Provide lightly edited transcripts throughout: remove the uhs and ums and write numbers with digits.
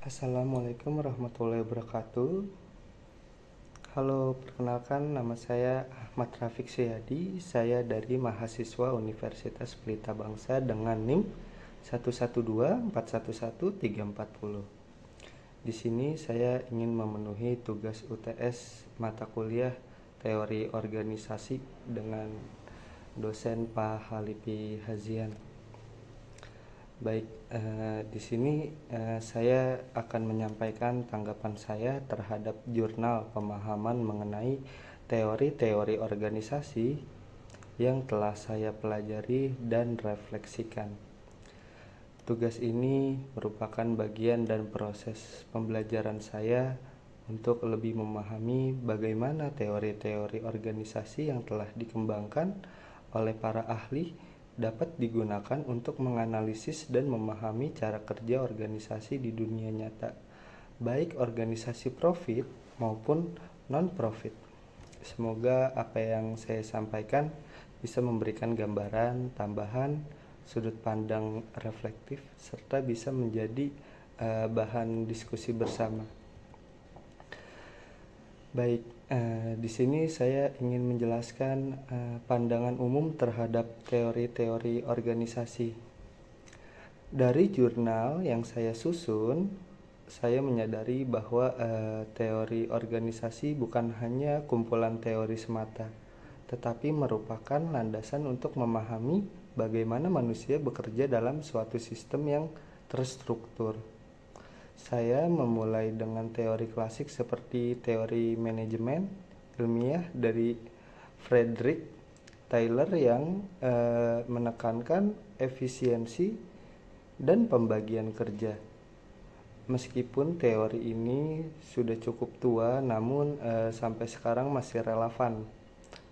Assalamualaikum warahmatullahi wabarakatuh. Halo, perkenalkan nama saya Ahmad Rafiq Suyadi. Saya dari mahasiswa Universitas Pelita Bangsa dengan NIM 112411340. Di sini saya ingin memenuhi tugas UTS mata kuliah Teori Organisasi dengan dosen Pak Halipi Hazian. Baik, di sini saya akan menyampaikan tanggapan saya terhadap jurnal pemahaman mengenai teori-teori organisasi yang telah saya pelajari dan refleksikan. Tugas ini merupakan bagian dan proses pembelajaran saya untuk lebih memahami bagaimana teori-teori organisasi yang telah dikembangkan oleh para ahli dapat digunakan untuk menganalisis dan memahami cara kerja organisasi di dunia nyata, baik organisasi profit maupun non-profit. Semoga apa yang saya sampaikan bisa memberikan gambaran tambahan, sudut pandang reflektif, serta bisa menjadi bahan diskusi bersama. Baik, di sini saya ingin menjelaskan pandangan umum terhadap teori-teori organisasi. Dari jurnal yang saya susun, saya menyadari bahwa teori organisasi bukan hanya kumpulan teori semata, tetapi merupakan landasan untuk memahami bagaimana manusia bekerja dalam suatu sistem yang terstruktur. Saya memulai dengan teori klasik seperti teori manajemen ilmiah dari Frederick Taylor yang menekankan efisiensi dan pembagian kerja. Meskipun teori ini sudah cukup tua, namun sampai sekarang masih relevan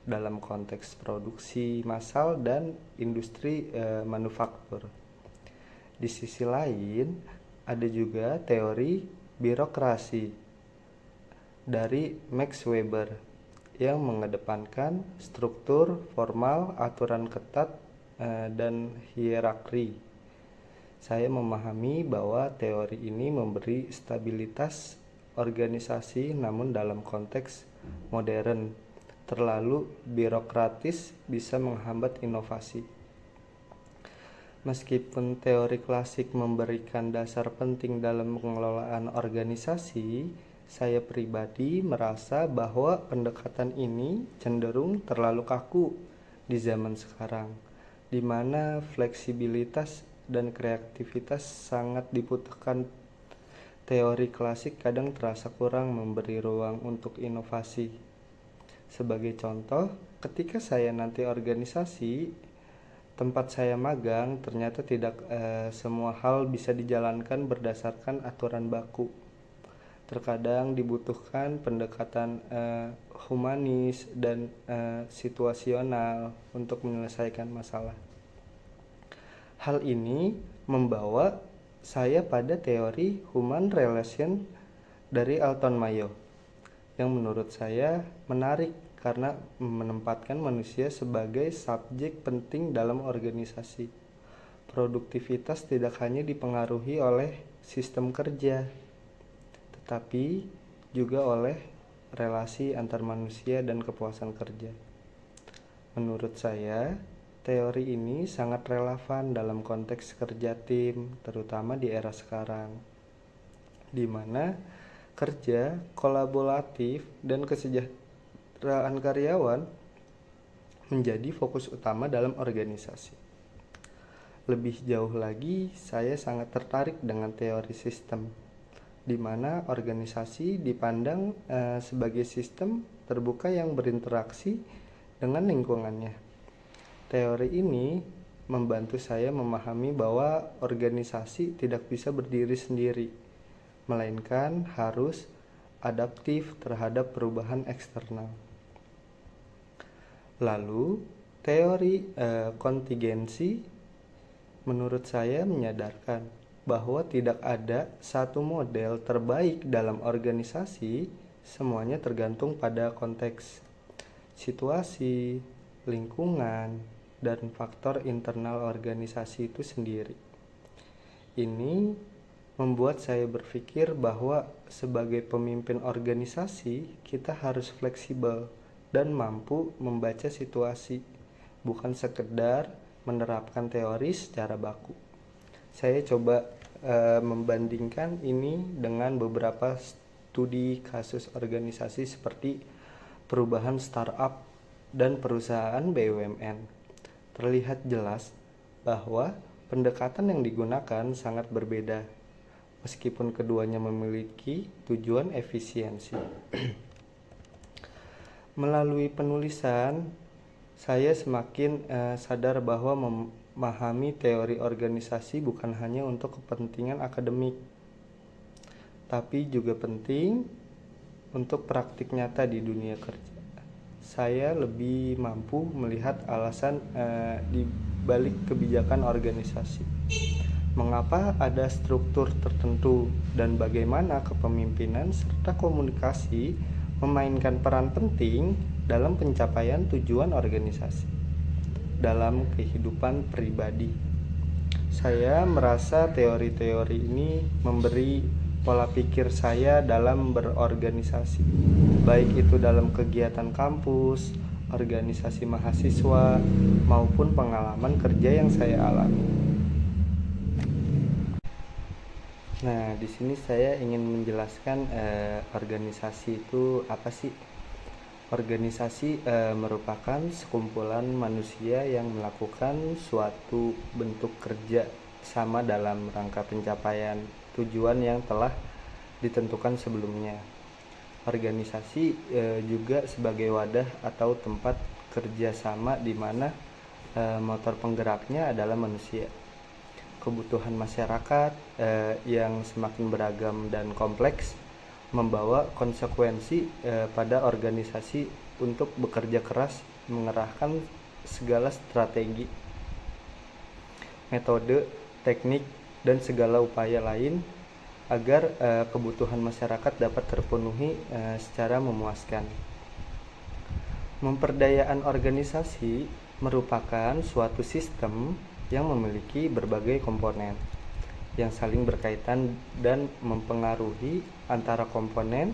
dalam konteks produksi massal dan industri manufaktur. Di sisi lain, ada juga teori birokrasi dari Max Weber yang mengedepankan struktur formal, aturan ketat, dan hierarki. Saya memahami bahwa teori ini memberi stabilitas organisasi, namun dalam konteks modern, terlalu birokratis bisa menghambat inovasi. Meskipun teori klasik memberikan dasar penting dalam pengelolaan organisasi, saya pribadi merasa bahwa pendekatan ini cenderung terlalu kaku di zaman sekarang, di mana fleksibilitas dan kreativitas sangat dibutuhkan. Teori klasik kadang terasa kurang memberi ruang untuk inovasi. Sebagai contoh, ketika saya nanti organisasi, tempat saya magang, ternyata tidak semua hal bisa dijalankan berdasarkan aturan baku. Terkadang dibutuhkan pendekatan humanis dan situasional untuk menyelesaikan masalah. Hal ini membawa saya pada teori human relation dari Alton Mayo, yang menurut saya menarik karena menempatkan manusia sebagai subjek penting dalam organisasi. Produktivitas tidak hanya dipengaruhi oleh sistem kerja, tetapi juga oleh relasi antar manusia dan kepuasan kerja. Menurut saya, teori ini sangat relevan dalam konteks kerja tim, terutama di era sekarang, di mana kerja kolaboratif dan kesejahteraan karyawan menjadi fokus utama dalam organisasi. Lebih jauh lagi, saya sangat tertarik dengan teori sistem, di mana organisasi dipandang sebagai sistem terbuka yang berinteraksi dengan lingkungannya. Teori ini membantu saya memahami bahwa organisasi tidak bisa berdiri sendiri, melainkan harus adaptif terhadap perubahan eksternal. Lalu, teori kontingensi menurut saya menyadarkan bahwa tidak ada satu model terbaik dalam organisasi, semuanya tergantung pada konteks, situasi, lingkungan, dan faktor internal organisasi itu sendiri. Ini membuat saya berpikir bahwa sebagai pemimpin organisasi, kita harus fleksibel dan mampu membaca situasi, bukan sekedar menerapkan teori secara baku. Saya coba membandingkan ini dengan beberapa studi kasus organisasi seperti perubahan startup dan perusahaan BUMN. Terlihat jelas bahwa pendekatan yang digunakan sangat berbeda, meskipun keduanya memiliki tujuan efisiensi. Melalui penulisan, saya semakin sadar bahwa memahami teori organisasi bukan hanya untuk kepentingan akademik, tapi juga penting untuk praktik nyata di dunia kerja. Saya lebih mampu melihat alasan di balik kebijakan organisasi. Mengapa ada struktur tertentu dan bagaimana kepemimpinan serta komunikasi memainkan peran penting dalam pencapaian tujuan organisasi. Dalam kehidupan pribadi, saya merasa teori-teori ini memberi pola pikir saya dalam berorganisasi, baik itu dalam kegiatan kampus, organisasi mahasiswa, maupun pengalaman kerja yang saya alami. Nah, di sini saya ingin menjelaskan organisasi itu apa sih? Organisasi merupakan sekumpulan manusia yang melakukan suatu bentuk kerja sama dalam rangka pencapaian tujuan yang telah ditentukan sebelumnya. Organisasi juga sebagai wadah atau tempat kerjasama di mana motor penggeraknya adalah manusia. Kebutuhan masyarakat yang semakin beragam dan kompleks membawa konsekuensi pada organisasi untuk bekerja keras mengerahkan segala strategi, metode, teknik, dan segala upaya lain agar kebutuhan masyarakat dapat terpenuhi secara memuaskan. Memperdayaan organisasi merupakan suatu sistem yang memiliki berbagai komponen yang saling berkaitan dan mempengaruhi antara komponen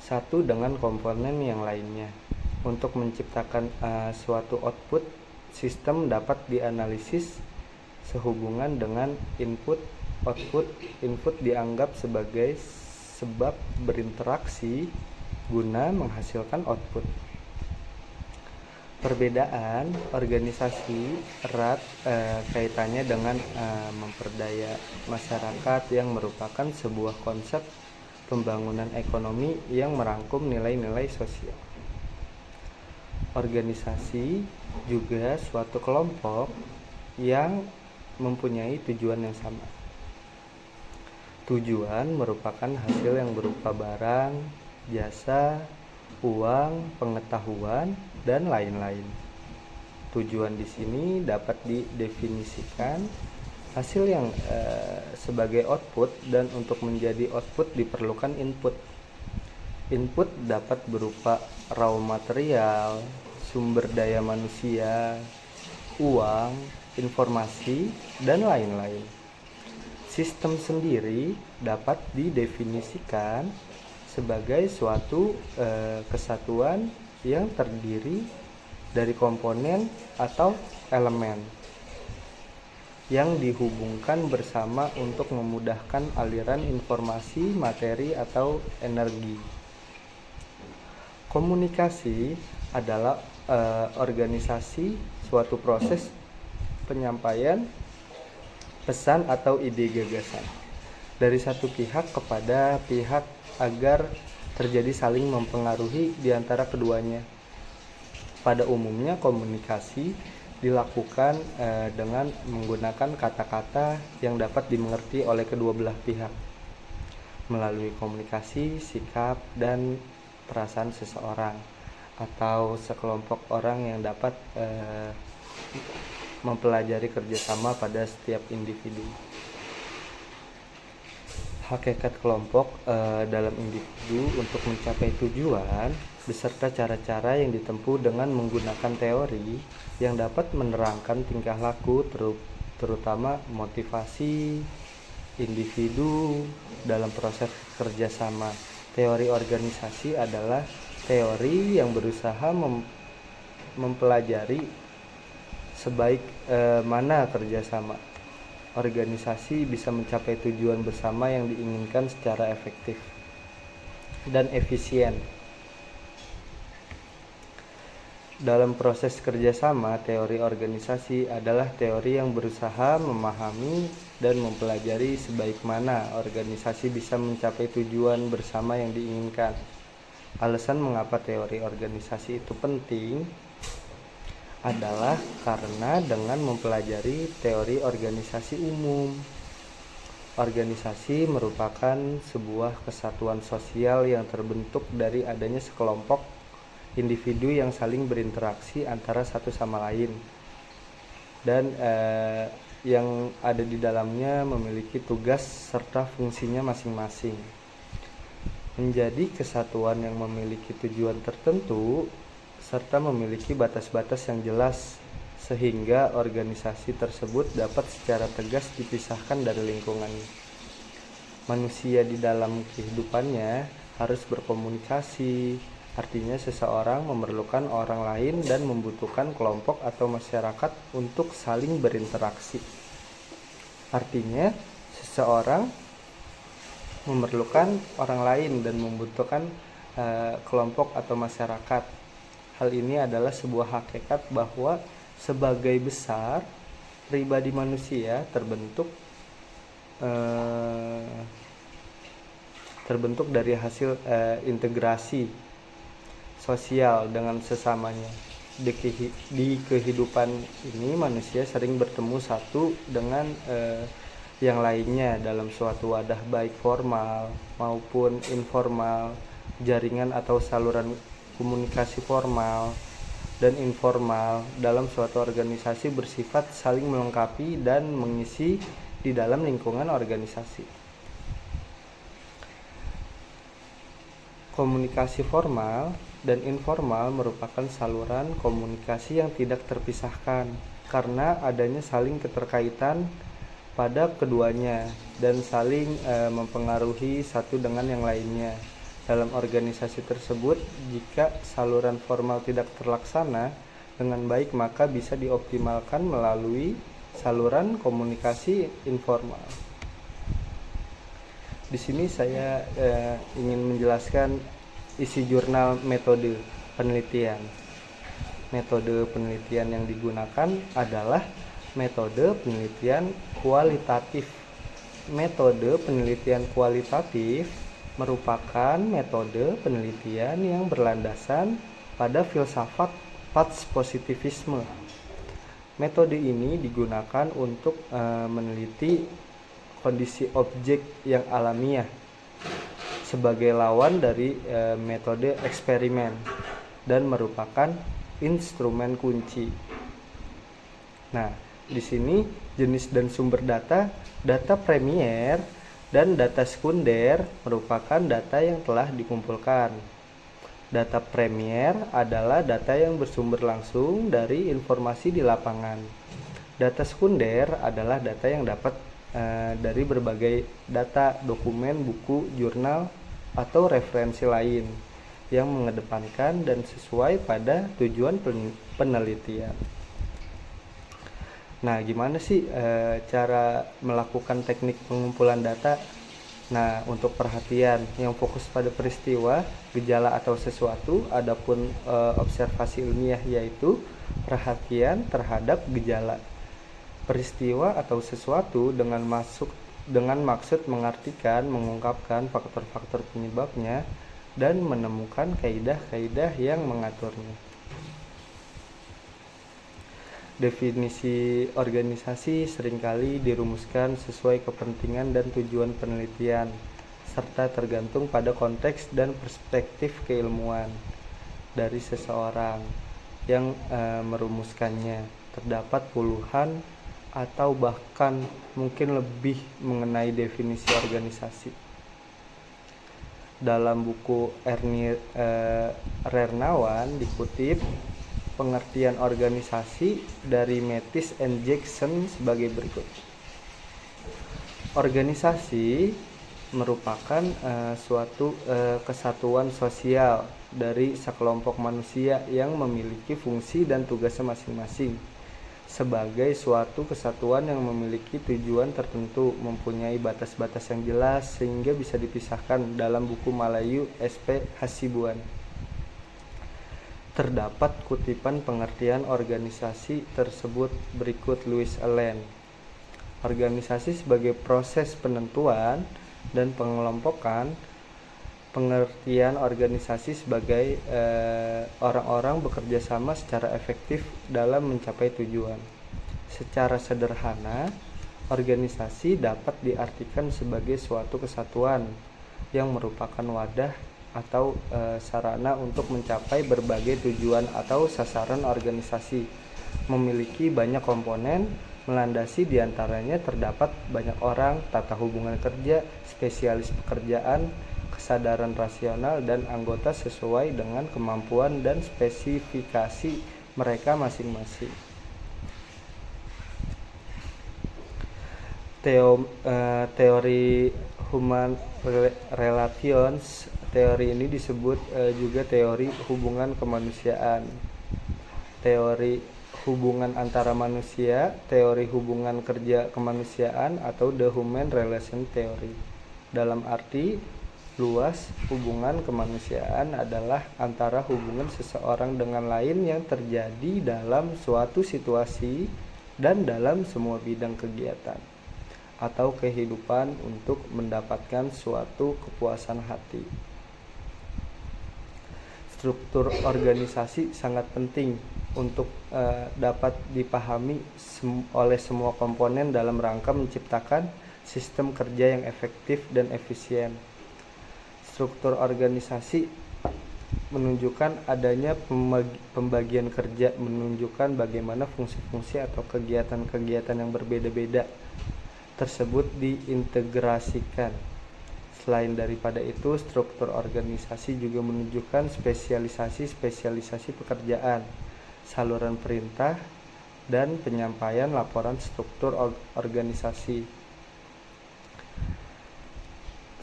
satu dengan komponen yang lainnya. Untuk menciptakan suatu output, sistem dapat dianalisis sehubungan dengan input, output. Input dianggap sebagai sebab berinteraksi guna menghasilkan output. Perbedaan organisasi erat kaitannya dengan memperdaya masyarakat yang merupakan sebuah konsep pembangunan ekonomi yang merangkum nilai-nilai sosial. Organisasi juga suatu kelompok yang mempunyai tujuan yang sama. Tujuan merupakan hasil yang berupa barang, jasa, uang, pengetahuan, dan lain-lain. Tujuan di sini dapat didefinisikan hasil yang sebagai output, dan untuk menjadi output diperlukan input. Input dapat berupa raw material, sumber daya manusia, uang, informasi, dan lain-lain. Sistem sendiri dapat didefinisikan sebagai suatu kesatuan yang terdiri dari komponen atau elemen yang dihubungkan bersama untuk memudahkan aliran informasi, materi, atau energi. Komunikasi adalah organisasi suatu proses penyampaian pesan atau ide gagasan dari satu pihak kepada pihak agar terjadi saling mempengaruhi di antara keduanya. Pada umumnya komunikasi dilakukan dengan menggunakan kata-kata yang dapat dimengerti oleh kedua belah pihak. Melalui komunikasi, sikap dan perasaan seseorang atau sekelompok orang yang dapat mempelajari kerjasama pada setiap individu. Hakikat kelompok dalam individu untuk mencapai tujuan beserta cara-cara yang ditempuh dengan menggunakan teori yang dapat menerangkan tingkah laku terutama motivasi, individu dalam proses kerjasama. Teori organisasi adalah teori yang berusaha mempelajari sebaik mana kerjasama organisasi bisa mencapai tujuan bersama yang diinginkan secara efektif dan efisien. Dalam proses kerjasama, teori organisasi adalah teori yang berusaha memahami dan mempelajari sebaik mana organisasi bisa mencapai tujuan bersama yang diinginkan. Alasan mengapa teori organisasi itu penting adalah karena dengan mempelajari teori organisasi umum, organisasi merupakan sebuah kesatuan sosial yang terbentuk dari adanya sekelompok individu yang saling berinteraksi antara satu sama lain dan yang ada di dalamnya memiliki tugas serta fungsinya masing-masing. Menjadi kesatuan yang memiliki tujuan tertentu serta memiliki batas-batas yang jelas sehingga organisasi tersebut dapat secara tegas dipisahkan dari lingkungannya. Manusia di dalam kehidupannya harus berkomunikasi. Artinya seseorang memerlukan orang lain dan membutuhkan kelompok atau masyarakat untuk saling berinteraksi. Artinya seseorang memerlukan orang lain dan membutuhkan kelompok atau masyarakat. Hal ini adalah sebuah hakikat bahwa sebagai besar pribadi manusia terbentuk dari hasil integrasi sosial dengan sesamanya. Di kehidupan ini manusia sering bertemu satu dengan yang lainnya dalam suatu wadah baik formal maupun informal, jaringan atau saluran komunikasi formal dan informal dalam suatu organisasi bersifat saling melengkapi dan mengisi di dalam lingkungan organisasi. Komunikasi formal dan informal merupakan saluran komunikasi yang tidak terpisahkan karena adanya saling keterkaitan pada keduanya dan saling mempengaruhi satu dengan yang lainnya. Dalam organisasi tersebut, jika saluran formal tidak terlaksana dengan baik, maka bisa dioptimalkan melalui saluran komunikasi informal. Di sini saya ingin menjelaskan isi jurnal metode penelitian. Metode penelitian yang digunakan adalah metode penelitian kualitatif. Metode penelitian kualitatif merupakan metode penelitian yang berlandasan pada filsafat positivisme. Metode ini digunakan untuk meneliti kondisi objek yang alamiah sebagai lawan dari metode eksperimen dan merupakan instrumen kunci. Nah, di sini jenis dan sumber data primer dan data sekunder merupakan data yang telah dikumpulkan. Data primer adalah data yang bersumber langsung dari informasi di lapangan. Data sekunder adalah data yang dapat dari berbagai data, dokumen, buku, jurnal, atau referensi lain yang mengedepankan dan sesuai pada tujuan penelitian. Nah, gimana sih cara melakukan teknik pengumpulan data? Nah, untuk perhatian yang fokus pada peristiwa, gejala atau sesuatu, adapun observasi ilmiah yaitu perhatian terhadap gejala peristiwa atau sesuatu dengan maksud mengartikan, mengungkapkan faktor-faktor penyebabnya dan menemukan kaidah-kaidah yang mengaturnya. Definisi organisasi seringkali dirumuskan sesuai kepentingan dan tujuan penelitian, serta tergantung pada konteks dan perspektif keilmuan dari seseorang yang merumuskannya. Terdapat puluhan atau bahkan mungkin lebih mengenai definisi organisasi. Dalam buku Ernie Rernawan dikutip pengertian organisasi dari Mathis and Jackson sebagai berikut. Organisasi merupakan suatu kesatuan sosial dari sekelompok manusia yang memiliki fungsi dan tugasnya masing-masing. Sebagai suatu kesatuan yang memiliki tujuan tertentu, mempunyai batas-batas yang jelas sehingga bisa dipisahkan dalam buku Malayu SP Hasibuan. Terdapat kutipan pengertian organisasi tersebut berikut Louis Allen. Organisasi sebagai proses penentuan dan pengelompokan. Pengertian organisasi sebagai orang-orang bekerja sama secara efektif dalam mencapai tujuan. Secara sederhana, organisasi dapat diartikan sebagai suatu kesatuan yang merupakan wadah atau sarana untuk mencapai berbagai tujuan atau sasaran organisasi. Memiliki banyak komponen, melandasi diantaranya terdapat banyak orang, tata hubungan kerja, spesialis pekerjaan, kesadaran rasional, dan anggota sesuai dengan kemampuan dan spesifikasi mereka masing-masing. Teori Human Relations. Teori ini disebut juga teori hubungan kemanusiaan, teori hubungan antara manusia, teori hubungan kerja kemanusiaan, atau The Human Relation Theory. Dalam arti luas, hubungan kemanusiaan adalah antara hubungan seseorang dengan lain yang terjadi dalam suatu situasi dan dalam semua bidang kegiatan atau kehidupan untuk mendapatkan suatu kepuasan hati. Struktur organisasi sangat penting untuk dapat dipahami oleh semua komponen dalam rangka menciptakan sistem kerja yang efektif dan efisien. Struktur organisasi menunjukkan adanya pembagian kerja, menunjukkan bagaimana fungsi-fungsi atau kegiatan-kegiatan yang berbeda-beda tersebut diintegrasikan. Selain daripada itu, struktur organisasi juga menunjukkan spesialisasi pekerjaan, saluran perintah, dan penyampaian laporan struktur organisasi.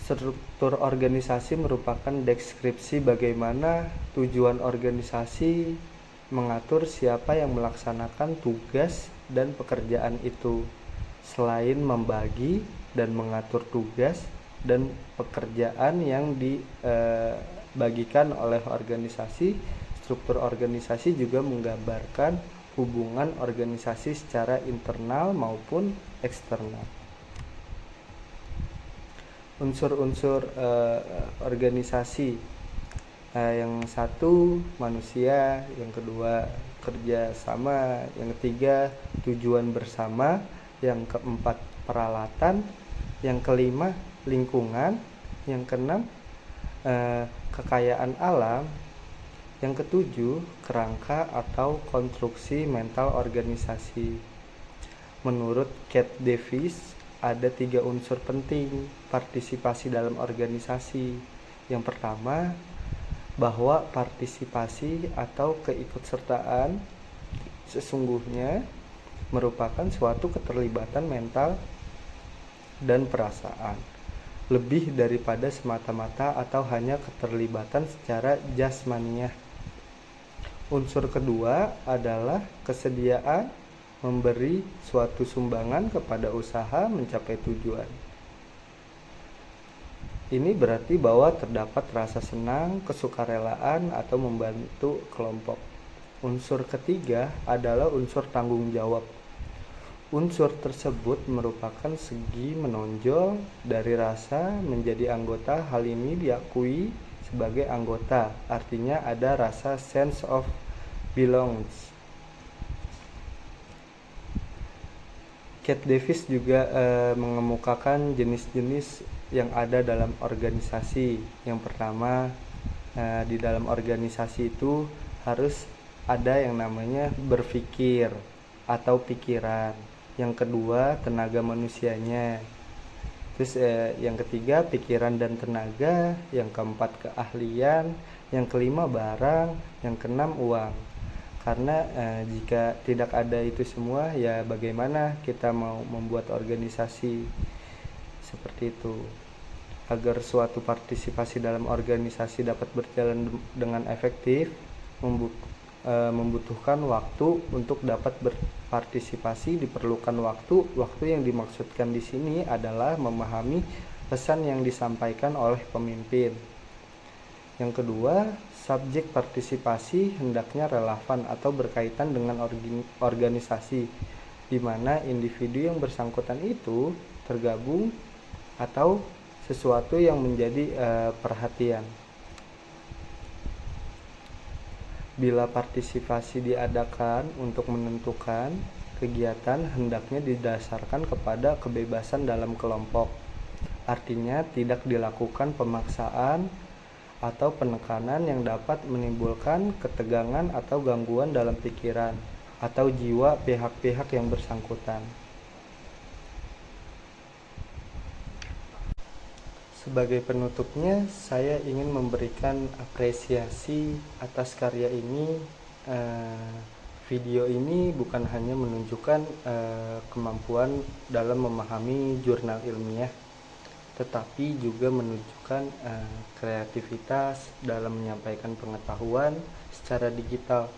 Struktur organisasi merupakan deskripsi bagaimana tujuan organisasi, mengatur siapa yang melaksanakan tugas dan pekerjaan itu. Selain membagi dan mengatur tugas dan pekerjaan yang dibagikan oleh organisasi, struktur organisasi juga menggambarkan hubungan organisasi secara internal maupun eksternal. Unsur-unsur organisasi, yang satu manusia, yang kedua kerja sama, yang ketiga tujuan bersama, yang keempat peralatan, yang kelima lingkungan, yang keenam kekayaan alam, yang ketujuh kerangka atau konstruksi mental organisasi. Menurut Kate Davis, ada 3 unsur penting partisipasi dalam organisasi. Yang pertama, bahwa partisipasi atau keikutsertaan sesungguhnya merupakan suatu keterlibatan mental dan perasaan, lebih daripada semata-mata atau hanya keterlibatan secara jasmaniah. Unsur kedua adalah kesediaan memberi suatu sumbangan kepada usaha mencapai tujuan. Ini berarti bahwa terdapat rasa senang, kesukarelaan, atau membantu kelompok. Unsur ketiga adalah unsur tanggung jawab. Unsur tersebut merupakan segi menonjol dari rasa menjadi anggota. Hal ini diakui sebagai anggota, artinya ada rasa sense of belongs. Kate Davis juga mengemukakan jenis-jenis yang ada dalam organisasi. Yang pertama, di dalam organisasi itu harus ada yang namanya berpikir atau pikiran. Yang kedua, tenaga manusianya. Terus yang ketiga, pikiran dan tenaga. Yang keempat, keahlian. Yang kelima, barang. Yang keenam, uang. Karena jika tidak ada itu semua, ya bagaimana kita mau membuat organisasi. seperti itu. Agar suatu partisipasi dalam organisasi dapat berjalan dengan efektif, membutuhkan waktu. Untuk dapat berpartisipasi diperlukan waktu. Waktu yang dimaksudkan di sini adalah memahami pesan yang disampaikan oleh pemimpin. Yang kedua, subjek partisipasi hendaknya relevan atau berkaitan dengan organisasi, di mana individu yang bersangkutan itu tergabung atau sesuatu yang menjadi perhatian. Bila partisipasi diadakan untuk menentukan kegiatan, hendaknya didasarkan kepada kebebasan dalam kelompok. Artinya tidak dilakukan pemaksaan atau penekanan yang dapat menimbulkan ketegangan atau gangguan dalam pikiran atau jiwa pihak-pihak yang bersangkutan. Sebagai penutupnya, saya ingin memberikan apresiasi atas karya ini. Video ini bukan hanya menunjukkan kemampuan dalam memahami jurnal ilmiah, tetapi juga menunjukkan kreativitas dalam menyampaikan pengetahuan secara digital.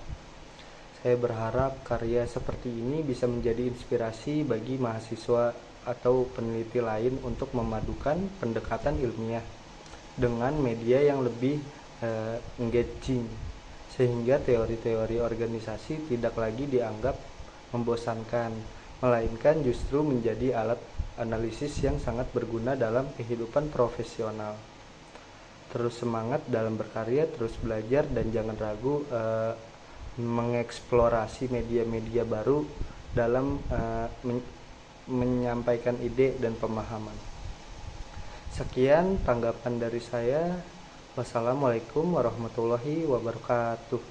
Saya berharap karya seperti ini bisa menjadi inspirasi bagi mahasiswa atau peneliti lain untuk memadukan pendekatan ilmiah dengan media yang lebih engaging, sehingga teori-teori organisasi tidak lagi dianggap membosankan, melainkan justru menjadi alat analisis yang sangat berguna dalam kehidupan profesional. Terus semangat dalam berkarya, terus belajar, dan jangan ragu mengeksplorasi media-media baru dalam menyampaikan ide dan pemahaman. Sekian tanggapan dari saya. Wassalamualaikum warahmatullahi wabarakatuh.